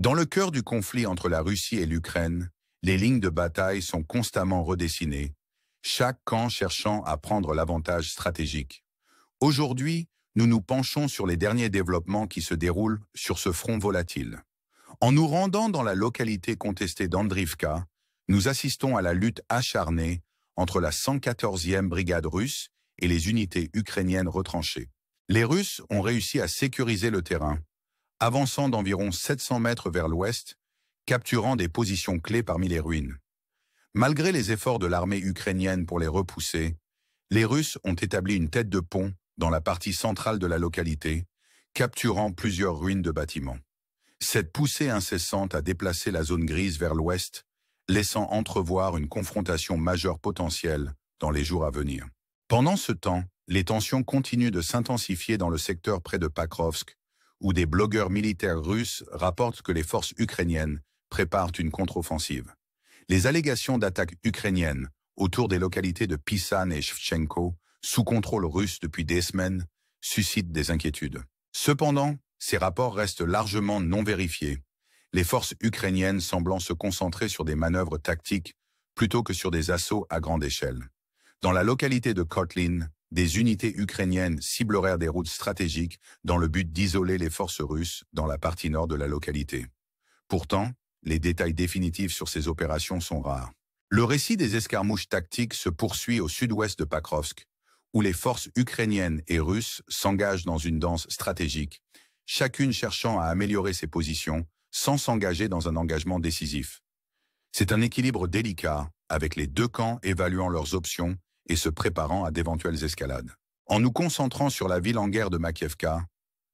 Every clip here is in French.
Dans le cœur du conflit entre la Russie et l'Ukraine, les lignes de bataille sont constamment redessinées, chaque camp cherchant à prendre l'avantage stratégique. Aujourd'hui, nous nous penchons sur les derniers développements qui se déroulent sur ce front volatile. En nous rendant dans la localité contestée d'Andrivka, nous assistons à la lutte acharnée entre la 114e brigade russe et les unités ukrainiennes retranchées. Les Russes ont réussi à sécuriser le terrain, avançant d'environ 700 mètres vers l'ouest, capturant des positions clés parmi les ruines. Malgré les efforts de l'armée ukrainienne pour les repousser, les Russes ont établi une tête de pont dans la partie centrale de la localité, capturant plusieurs ruines de bâtiments. Cette poussée incessante a déplacé la zone grise vers l'ouest, laissant entrevoir une confrontation majeure potentielle dans les jours à venir. Pendant ce temps, les tensions continuent de s'intensifier dans le secteur près de Pakrovsk, où des blogueurs militaires russes rapportent que les forces ukrainiennes préparent une contre-offensive. Les allégations d'attaques ukrainiennes autour des localités de Pisan et Shevchenko, sous contrôle russe depuis des semaines, suscitent des inquiétudes. Cependant, ces rapports restent largement non vérifiés, les forces ukrainiennes semblant se concentrer sur des manœuvres tactiques plutôt que sur des assauts à grande échelle. Dans la localité de Kotlin, des unités ukrainiennes ciblèrent des routes stratégiques dans le but d'isoler les forces russes dans la partie nord de la localité. Pourtant, les détails définitifs sur ces opérations sont rares. Le récit des escarmouches tactiques se poursuit au sud-ouest de Pakrovsk, où les forces ukrainiennes et russes s'engagent dans une danse stratégique, chacune cherchant à améliorer ses positions sans s'engager dans un engagement décisif. C'est un équilibre délicat, avec les deux camps évaluant leurs options et se préparant à d'éventuelles escalades. En nous concentrant sur la ville en guerre de Makiivka,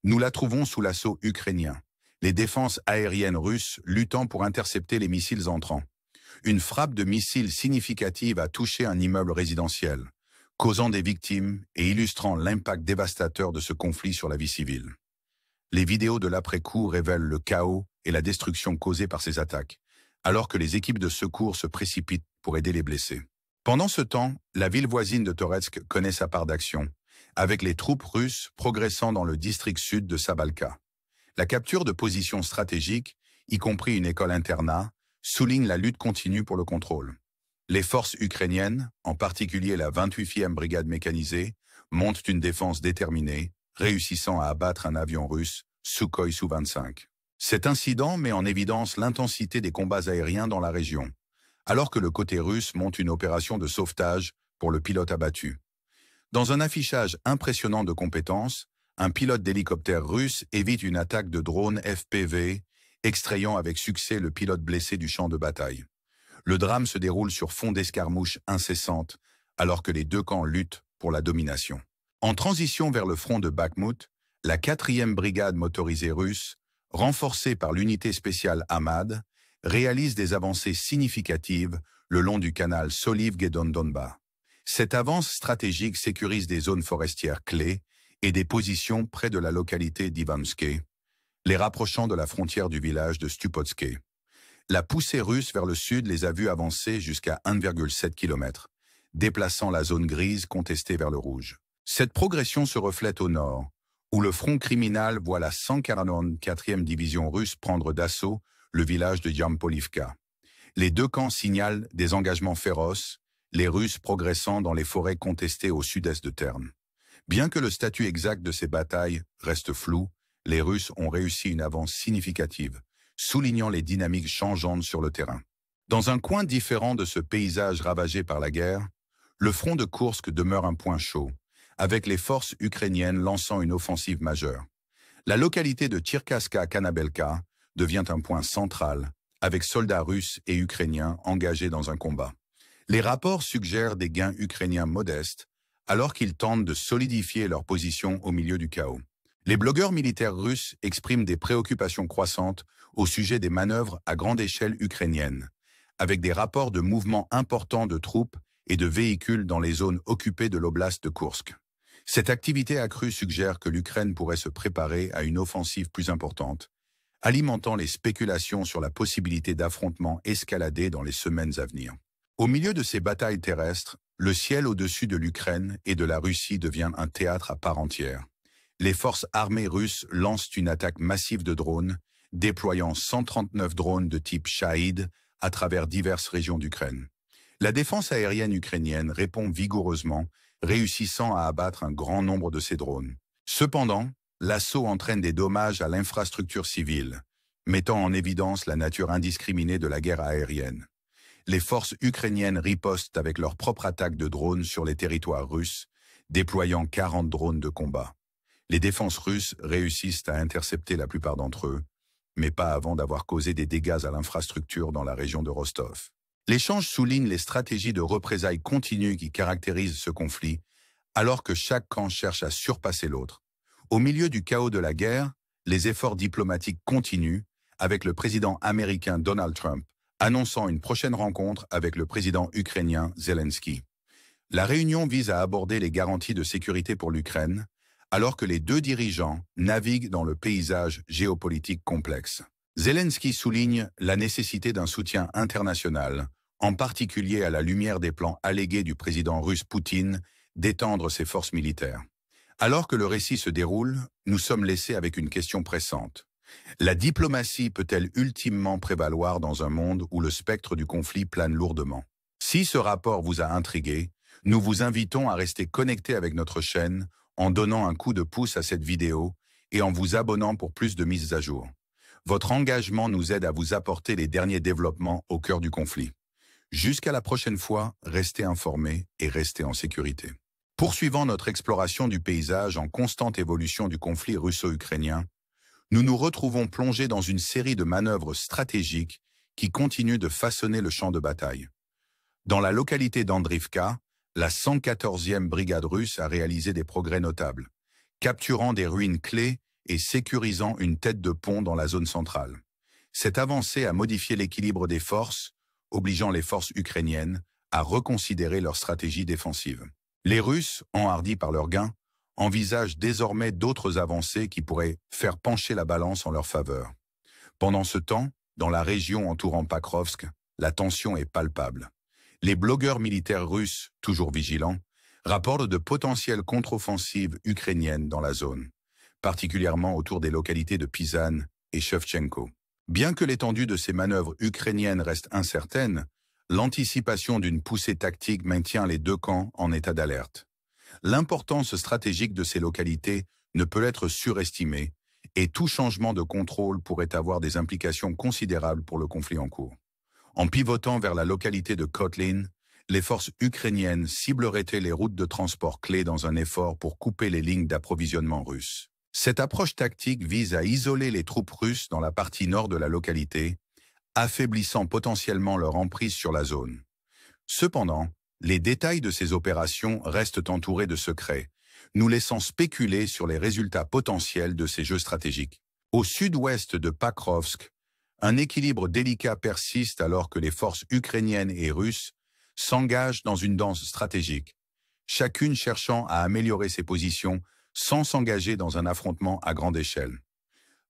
nous la trouvons sous l'assaut ukrainien, les défenses aériennes russes luttant pour intercepter les missiles entrants. Une frappe de missiles significative a touché un immeuble résidentiel, causant des victimes et illustrant l'impact dévastateur de ce conflit sur la vie civile. Les vidéos de l'après-coup révèlent le chaos et la destruction causée par ces attaques, alors que les équipes de secours se précipitent pour aider les blessés. Pendant ce temps, la ville voisine de Toretsk connaît sa part d'action, avec les troupes russes progressant dans le district sud de Sabalka. La capture de positions stratégiques, y compris une école internat, souligne la lutte continue pour le contrôle. Les forces ukrainiennes, en particulier la 28e brigade mécanisée, montent une défense déterminée, réussissant à abattre un avion russe, Sukhoi Su-25. Cet incident met en évidence l'intensité des combats aériens dans la région, alors que le côté russe monte une opération de sauvetage pour le pilote abattu. Dans un affichage impressionnant de compétences, un pilote d'hélicoptère russe évite une attaque de drone FPV, extrayant avec succès le pilote blessé du champ de bataille. Le drame se déroule sur fond d'escarmouches incessantes, alors que les deux camps luttent pour la domination. En transition vers le front de Bakhmut, la 4e brigade motorisée russe, renforcée par l'unité spéciale Ahmad, réalise des avancées significatives le long du canal Soliv-Gedon-Donba. Cette avance stratégique sécurise des zones forestières clés et des positions près de la localité d'Ivanske, les rapprochant de la frontière du village de Stupotske. La poussée russe vers le sud les a vus avancer jusqu'à 1,7 km, déplaçant la zone grise contestée vers le rouge. Cette progression se reflète au nord, où le front criminel voit la 144e division russe prendre d'assaut le village de Yampolivka. Les deux camps signalent des engagements féroces, les Russes progressant dans les forêts contestées au sud-est de Terne. Bien que le statut exact de ces batailles reste flou, les Russes ont réussi une avance significative, soulignant les dynamiques changeantes sur le terrain. Dans un coin différent de ce paysage ravagé par la guerre, le front de Koursk demeure un point chaud, avec les forces ukrainiennes lançant une offensive majeure. La localité de Tcherkasska-Kanabelka devient un point central, avec soldats russes et ukrainiens engagés dans un combat. Les rapports suggèrent des gains ukrainiens modestes, alors qu'ils tentent de solidifier leur position au milieu du chaos. Les blogueurs militaires russes expriment des préoccupations croissantes au sujet des manœuvres à grande échelle ukrainiennes, avec des rapports de mouvements importants de troupes et de véhicules dans les zones occupées de l'oblast de Koursk. Cette activité accrue suggère que l'Ukraine pourrait se préparer à une offensive plus importante, alimentant les spéculations sur la possibilité d'affrontements escaladés dans les semaines à venir. Au milieu de ces batailles terrestres, le ciel au-dessus de l'Ukraine et de la Russie devient un théâtre à part entière. Les forces armées russes lancent une attaque massive de drones, déployant 139 drones de type Shahid à travers diverses régions d'Ukraine. La défense aérienne ukrainienne répond vigoureusement, réussissant à abattre un grand nombre de ces drones. Cependant, l'assaut entraîne des dommages à l'infrastructure civile, mettant en évidence la nature indiscriminée de la guerre aérienne. Les forces ukrainiennes ripostent avec leur propre attaque de drones sur les territoires russes, déployant 40 drones de combat. Les défenses russes réussissent à intercepter la plupart d'entre eux, mais pas avant d'avoir causé des dégâts à l'infrastructure dans la région de Rostov. L'échange souligne les stratégies de représailles continues qui caractérisent ce conflit, alors que chaque camp cherche à surpasser l'autre. Au milieu du chaos de la guerre, les efforts diplomatiques continuent, avec le président américain Donald Trump annonçant une prochaine rencontre avec le président ukrainien Zelensky. La réunion vise à aborder les garanties de sécurité pour l'Ukraine, alors que les deux dirigeants naviguent dans le paysage géopolitique complexe. Zelensky souligne la nécessité d'un soutien international, en particulier à la lumière des plans allégués du président russe Poutine d'étendre ses forces militaires. Alors que le récit se déroule, nous sommes laissés avec une question pressante. La diplomatie peut-elle ultimement prévaloir dans un monde où le spectre du conflit plane lourdement? Si ce rapport vous a intrigué, nous vous invitons à rester connectés avec notre chaîne en donnant un coup de pouce à cette vidéo et en vous abonnant pour plus de mises à jour. Votre engagement nous aide à vous apporter les derniers développements au cœur du conflit. Jusqu'à la prochaine fois, restez informés et restez en sécurité. Poursuivant notre exploration du paysage en constante évolution du conflit russo-ukrainien, nous nous retrouvons plongés dans une série de manœuvres stratégiques qui continuent de façonner le champ de bataille. Dans la localité d'Andrivka, la 114e brigade russe a réalisé des progrès notables, capturant des ruines clés et sécurisant une tête de pont dans la zone centrale. Cette avancée a modifié l'équilibre des forces, obligeant les forces ukrainiennes à reconsidérer leur stratégie défensive. Les Russes, enhardis par leurs gains, envisagent désormais d'autres avancées qui pourraient faire pencher la balance en leur faveur. Pendant ce temps, dans la région entourant Pakrovsk, la tension est palpable. Les blogueurs militaires russes, toujours vigilants, rapportent de potentielles contre-offensives ukrainiennes dans la zone, particulièrement autour des localités de Pizan et Shevchenko. Bien que l'étendue de ces manœuvres ukrainiennes reste incertaine, l'anticipation d'une poussée tactique maintient les deux camps en état d'alerte. L'importance stratégique de ces localités ne peut être surestimée et tout changement de contrôle pourrait avoir des implications considérables pour le conflit en cours. En pivotant vers la localité de Kotlin, les forces ukrainiennes cibleraient les routes de transport clés dans un effort pour couper les lignes d'approvisionnement russes. Cette approche tactique vise à isoler les troupes russes dans la partie nord de la localité, affaiblissant potentiellement leur emprise sur la zone. Cependant, les détails de ces opérations restent entourés de secrets, nous laissant spéculer sur les résultats potentiels de ces jeux stratégiques. Au sud-ouest de Pakrovsk, un équilibre délicat persiste alors que les forces ukrainiennes et russes s'engagent dans une danse stratégique, chacune cherchant à améliorer ses positions sans s'engager dans un affrontement à grande échelle.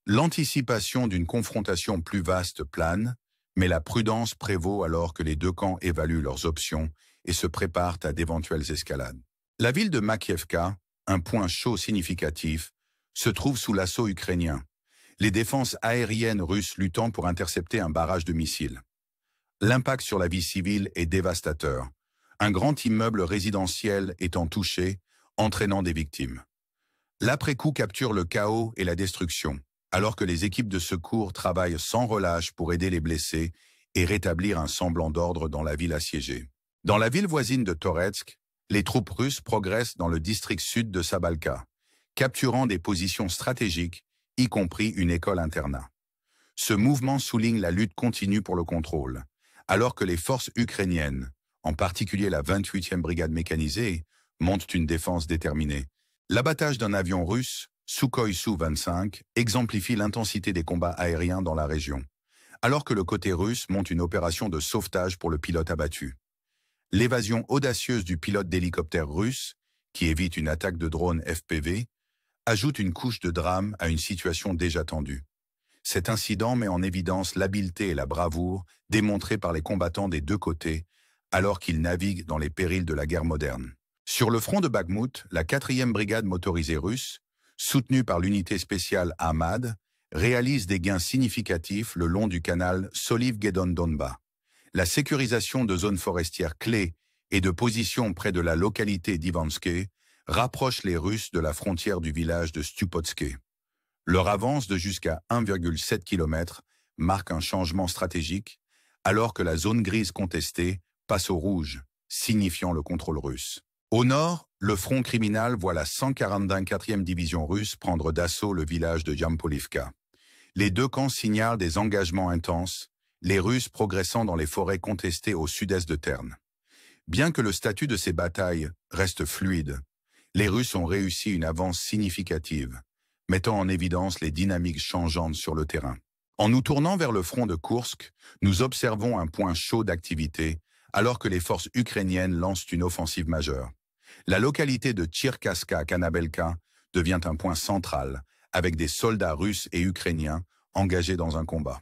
L'anticipation d'une confrontation plus vaste plane, mais la prudence prévaut alors que les deux camps évaluent leurs options et se préparent à d'éventuelles escalades. La ville de Makiivka, un point chaud significatif, se trouve sous l'assaut ukrainien, les défenses aériennes russes luttant pour intercepter un barrage de missiles. L'impact sur la vie civile est dévastateur, un grand immeuble résidentiel étant touché, entraînant des victimes. L'après-coup capture le chaos et la destruction, alors que les équipes de secours travaillent sans relâche pour aider les blessés et rétablir un semblant d'ordre dans la ville assiégée. Dans la ville voisine de Toretsk, les troupes russes progressent dans le district sud de Sabalka, capturant des positions stratégiques, y compris une école-internat. Ce mouvement souligne la lutte continue pour le contrôle, alors que les forces ukrainiennes, en particulier la 28e brigade mécanisée, montent une défense déterminée. L'abattage d'un avion russe, Sukhoi Su-25, exemplifie l'intensité des combats aériens dans la région, alors que le côté russe monte une opération de sauvetage pour le pilote abattu. L'évasion audacieuse du pilote d'hélicoptère russe, qui évite une attaque de drone FPV, ajoute une couche de drame à une situation déjà tendue. Cet incident met en évidence l'habileté et la bravoure démontrées par les combattants des deux côtés, alors qu'ils naviguent dans les périls de la guerre moderne. Sur le front de Bakhmout, la 4e brigade motorisée russe, soutenue par l'unité spéciale Ahmad, réalisent des gains significatifs le long du canal Soliv-Gedon-Donba. La sécurisation de zones forestières clés et de positions près de la localité d'Ivanske rapproche les Russes de la frontière du village de Stupotske. Leur avance de jusqu'à 1,7 km marque un changement stratégique, alors que la zone grise contestée passe au rouge, signifiant le contrôle russe. Au nord, le front criminel voit la 144e division russe prendre d'assaut le village de Yampolivka. Les deux camps signalent des engagements intenses, les Russes progressant dans les forêts contestées au sud-est de Terne. Bien que le statut de ces batailles reste fluide, les Russes ont réussi une avance significative, mettant en évidence les dynamiques changeantes sur le terrain. En nous tournant vers le front de Koursk, nous observons un point chaud d'activité, alors que les forces ukrainiennes lancent une offensive majeure. La localité de Tchirkasska-Kanabelka devient un point central, avec des soldats russes et ukrainiens engagés dans un combat.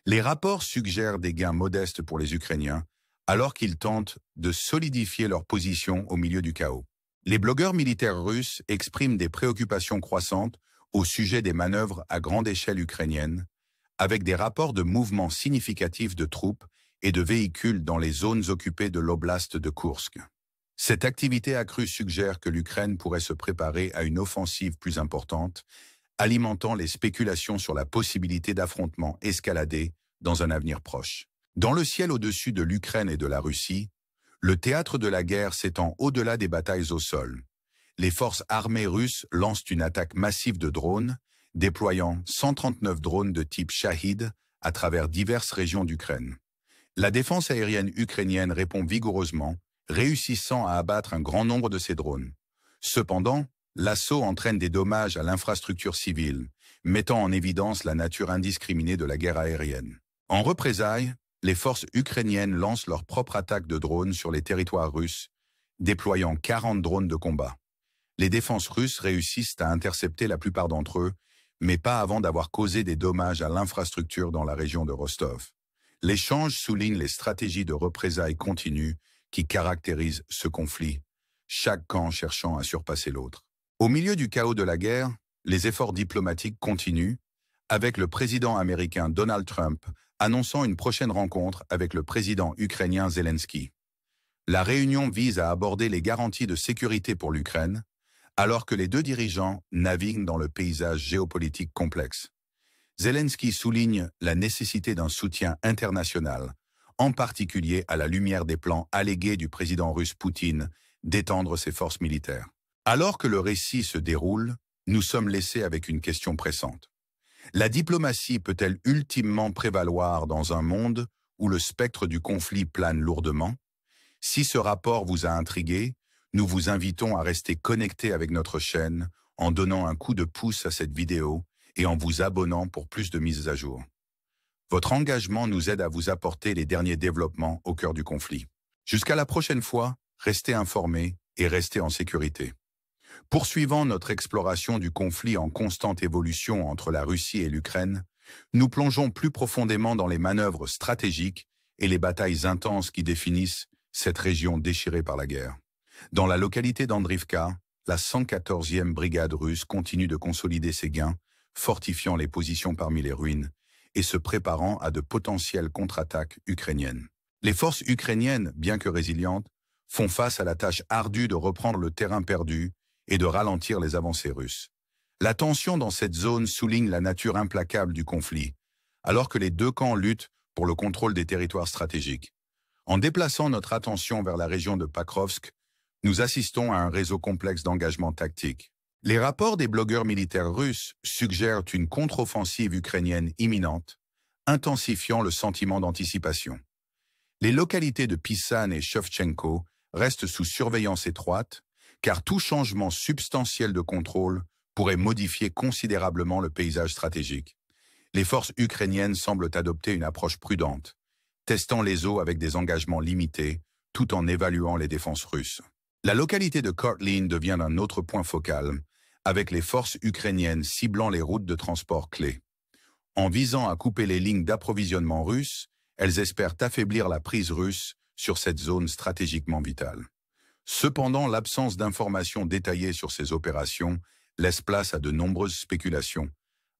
Les rapports suggèrent des gains modestes pour les Ukrainiens, alors qu'ils tentent de solidifier leur position au milieu du chaos. Les blogueurs militaires russes expriment des préoccupations croissantes au sujet des manœuvres à grande échelle ukrainiennes, avec des rapports de mouvements significatifs de troupes et de véhicules dans les zones occupées de l'oblast de Koursk. Cette activité accrue suggère que l'Ukraine pourrait se préparer à une offensive plus importante, alimentant les spéculations sur la possibilité d'affrontements escaladés dans un avenir proche. Dans le ciel au-dessus de l'Ukraine et de la Russie, le théâtre de la guerre s'étend au-delà des batailles au sol. Les forces armées russes lancent une attaque massive de drones, déployant 139 drones de type Shahid à travers diverses régions d'Ukraine. La défense aérienne ukrainienne répond vigoureusement, réussissant à abattre un grand nombre de ces drones. Cependant, l'assaut entraîne des dommages à l'infrastructure civile, mettant en évidence la nature indiscriminée de la guerre aérienne. En représailles, les forces ukrainiennes lancent leur propre attaque de drones sur les territoires russes, déployant 40 drones de combat. Les défenses russes réussissent à intercepter la plupart d'entre eux, mais pas avant d'avoir causé des dommages à l'infrastructure dans la région de Rostov. L'échange souligne les stratégies de représailles continues qui caractérisent ce conflit, chaque camp cherchant à surpasser l'autre. Au milieu du chaos de la guerre, les efforts diplomatiques continuent, avec le président américain Donald Trump annonçant une prochaine rencontre avec le président ukrainien Zelensky. La réunion vise à aborder les garanties de sécurité pour l'Ukraine, alors que les deux dirigeants naviguent dans le paysage géopolitique complexe. Zelensky souligne la nécessité d'un soutien international, en particulier à la lumière des plans allégués du président russe Poutine d'étendre ses forces militaires. Alors que le récit se déroule, nous sommes laissés avec une question pressante. La diplomatie peut-elle ultimement prévaloir dans un monde où le spectre du conflit plane lourdement? Si ce rapport vous a intrigué, nous vous invitons à rester connectés avec notre chaîne en donnant un coup de pouce à cette vidéo et en vous abonnant pour plus de mises à jour. Votre engagement nous aide à vous apporter les derniers développements au cœur du conflit. Jusqu'à la prochaine fois, restez informés et restez en sécurité. Poursuivant notre exploration du conflit en constante évolution entre la Russie et l'Ukraine, nous plongeons plus profondément dans les manœuvres stratégiques et les batailles intenses qui définissent cette région déchirée par la guerre. Dans la localité d'Andrivka, la 114e brigade russe continue de consolider ses gains, fortifiant les positions parmi les ruines et se préparant à de potentielles contre-attaques ukrainiennes. Les forces ukrainiennes, bien que résilientes, font face à la tâche ardue de reprendre le terrain perdu et de ralentir les avancées russes. La tension dans cette zone souligne la nature implacable du conflit, alors que les deux camps luttent pour le contrôle des territoires stratégiques. En déplaçant notre attention vers la région de Pakrovsk, nous assistons à un réseau complexe d'engagement tactique. Les rapports des blogueurs militaires russes suggèrent une contre-offensive ukrainienne imminente, intensifiant le sentiment d'anticipation. Les localités de Pisan et Shevchenko restent sous surveillance étroite, car tout changement substantiel de contrôle pourrait modifier considérablement le paysage stratégique. Les forces ukrainiennes semblent adopter une approche prudente, testant les eaux avec des engagements limités, tout en évaluant les défenses russes. La localité de Kartlin devient un autre point focal, avec les forces ukrainiennes ciblant les routes de transport clés. En visant à couper les lignes d'approvisionnement russes, elles espèrent affaiblir la prise russe sur cette zone stratégiquement vitale. Cependant, l'absence d'informations détaillées sur ces opérations laisse place à de nombreuses spéculations,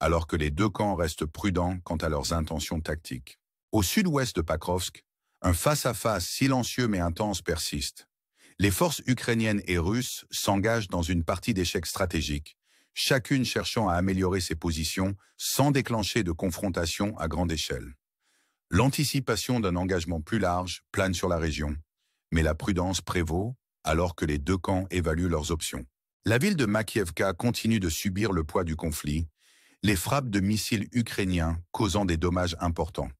alors que les deux camps restent prudents quant à leurs intentions tactiques. Au sud-ouest de Pakrovsk, un face-à-face silencieux mais intense persiste. Les forces ukrainiennes et russes s'engagent dans une partie d'échecs stratégiques, chacune cherchant à améliorer ses positions sans déclencher de confrontation à grande échelle. L'anticipation d'un engagement plus large plane sur la région, mais la prudence prévaut alors que les deux camps évaluent leurs options. La ville de Makiivka continue de subir le poids du conflit, les frappes de missiles ukrainiens causant des dommages importants.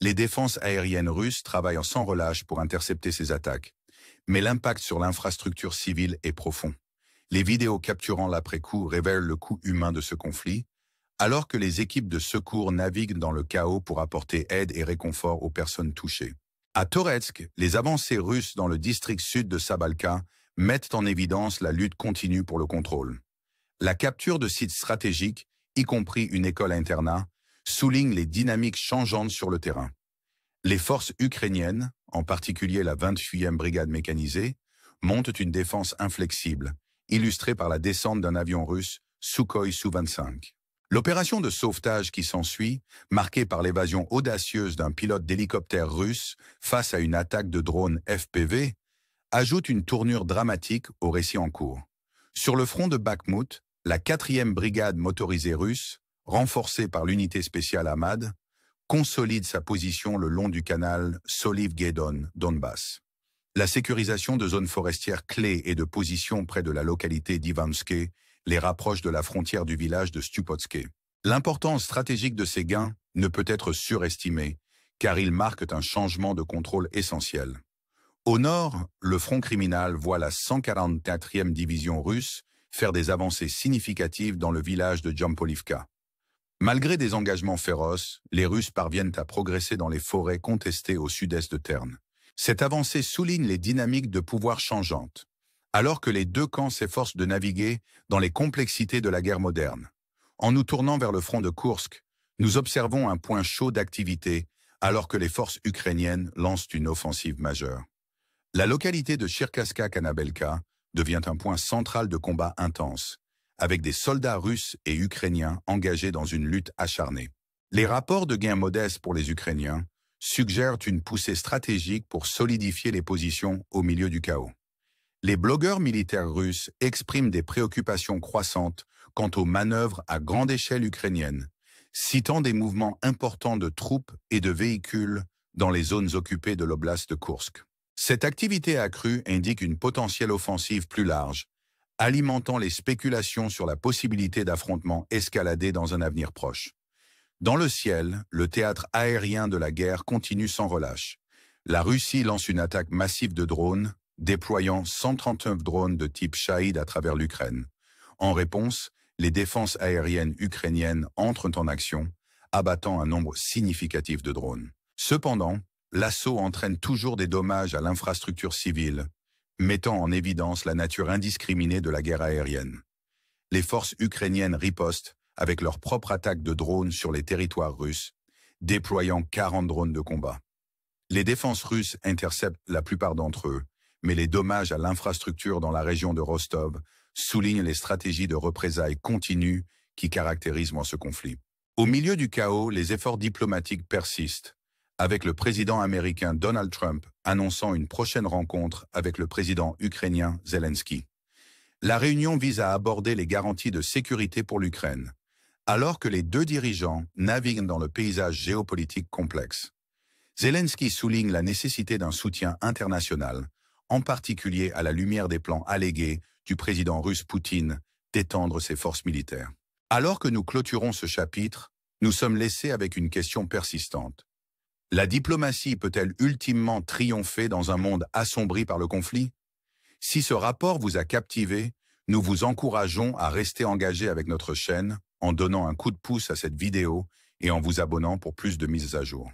Les défenses aériennes russes travaillent sans relâche pour intercepter ces attaques, mais l'impact sur l'infrastructure civile est profond. Les vidéos capturant l'après-coup révèlent le coût humain de ce conflit, alors que les équipes de secours naviguent dans le chaos pour apporter aide et réconfort aux personnes touchées. À Toretsk, les avancées russes dans le district sud de Sabalka mettent en évidence la lutte continue pour le contrôle. La capture de sites stratégiques, y compris une école-internat, souligne les dynamiques changeantes sur le terrain. Les forces ukrainiennes, en particulier la 28e brigade mécanisée, montent une défense inflexible, illustrée par la descente d'un avion russe Sukhoi Su-25. L'opération de sauvetage qui s'ensuit, marquée par l'évasion audacieuse d'un pilote d'hélicoptère russe face à une attaque de drone FPV, ajoute une tournure dramatique au récit en cours. Sur le front de Bakhmut, la 4e brigade motorisée russe, renforcée par l'unité spéciale Ahmad, consolide sa position le long du canal Soliv-Gedon-Donbass. La sécurisation de zones forestières clés et de positions près de la localité d'Ivanske les rapproche de la frontière du village de Stupotske. L'importance stratégique de ces gains ne peut être surestimée, car ils marquent un changement de contrôle essentiel. Au nord, le front criminel voit la 144e division russe faire des avancées significatives dans le village de Jampolivka. Malgré des engagements féroces, les Russes parviennent à progresser dans les forêts contestées au sud-est de Terne. Cette avancée souligne les dynamiques de pouvoir changeantes, alors que les deux camps s'efforcent de naviguer dans les complexités de la guerre moderne. En nous tournant vers le front de Koursk, nous observons un point chaud d'activité alors que les forces ukrainiennes lancent une offensive majeure. La localité de Cherkaska-Kanabelka devient un point central de combat intense, avec des soldats russes et ukrainiens engagés dans une lutte acharnée. Les rapports de gains modestes pour les Ukrainiens suggèrent une poussée stratégique pour solidifier les positions au milieu du chaos. Les blogueurs militaires russes expriment des préoccupations croissantes quant aux manœuvres à grande échelle ukrainiennes, citant des mouvements importants de troupes et de véhicules dans les zones occupées de l'oblast de Koursk. Cette activité accrue indique une potentielle offensive plus large, alimentant les spéculations sur la possibilité d'affrontements escaladés dans un avenir proche. Dans le ciel, le théâtre aérien de la guerre continue sans relâche. La Russie lance une attaque massive de drones, déployant 139 drones de type Shahid à travers l'Ukraine. En réponse, les défenses aériennes ukrainiennes entrent en action, abattant un nombre significatif de drones. Cependant, l'assaut entraîne toujours des dommages à l'infrastructure civile, mettant en évidence la nature indiscriminée de la guerre aérienne. Les forces ukrainiennes ripostent avec leur propre attaque de drones sur les territoires russes, déployant 40 drones de combat. Les défenses russes interceptent la plupart d'entre eux, mais les dommages à l'infrastructure dans la région de Rostov soulignent les stratégies de représailles continues qui caractérisent ce conflit. Au milieu du chaos, les efforts diplomatiques persistent, avec le président américain Donald Trump annonçant une prochaine rencontre avec le président ukrainien Zelensky. La réunion vise à aborder les garanties de sécurité pour l'Ukraine, alors que les deux dirigeants naviguent dans le paysage géopolitique complexe. Zelensky souligne la nécessité d'un soutien international, en particulier à la lumière des plans allégués du président russe Poutine d'étendre ses forces militaires. Alors que nous clôturons ce chapitre, nous sommes laissés avec une question persistante. La diplomatie peut-elle ultimement triompher dans un monde assombri par le conflit? Si ce rapport vous a captivé, nous vous encourageons à rester engagé avec notre chaîne en donnant un coup de pouce à cette vidéo et en vous abonnant pour plus de mises à jour.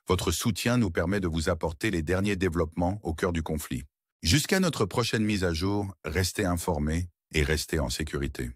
Votre soutien nous permet de vous apporter les derniers développements au cœur du conflit. Jusqu'à notre prochaine mise à jour, restez informés et restez en sécurité.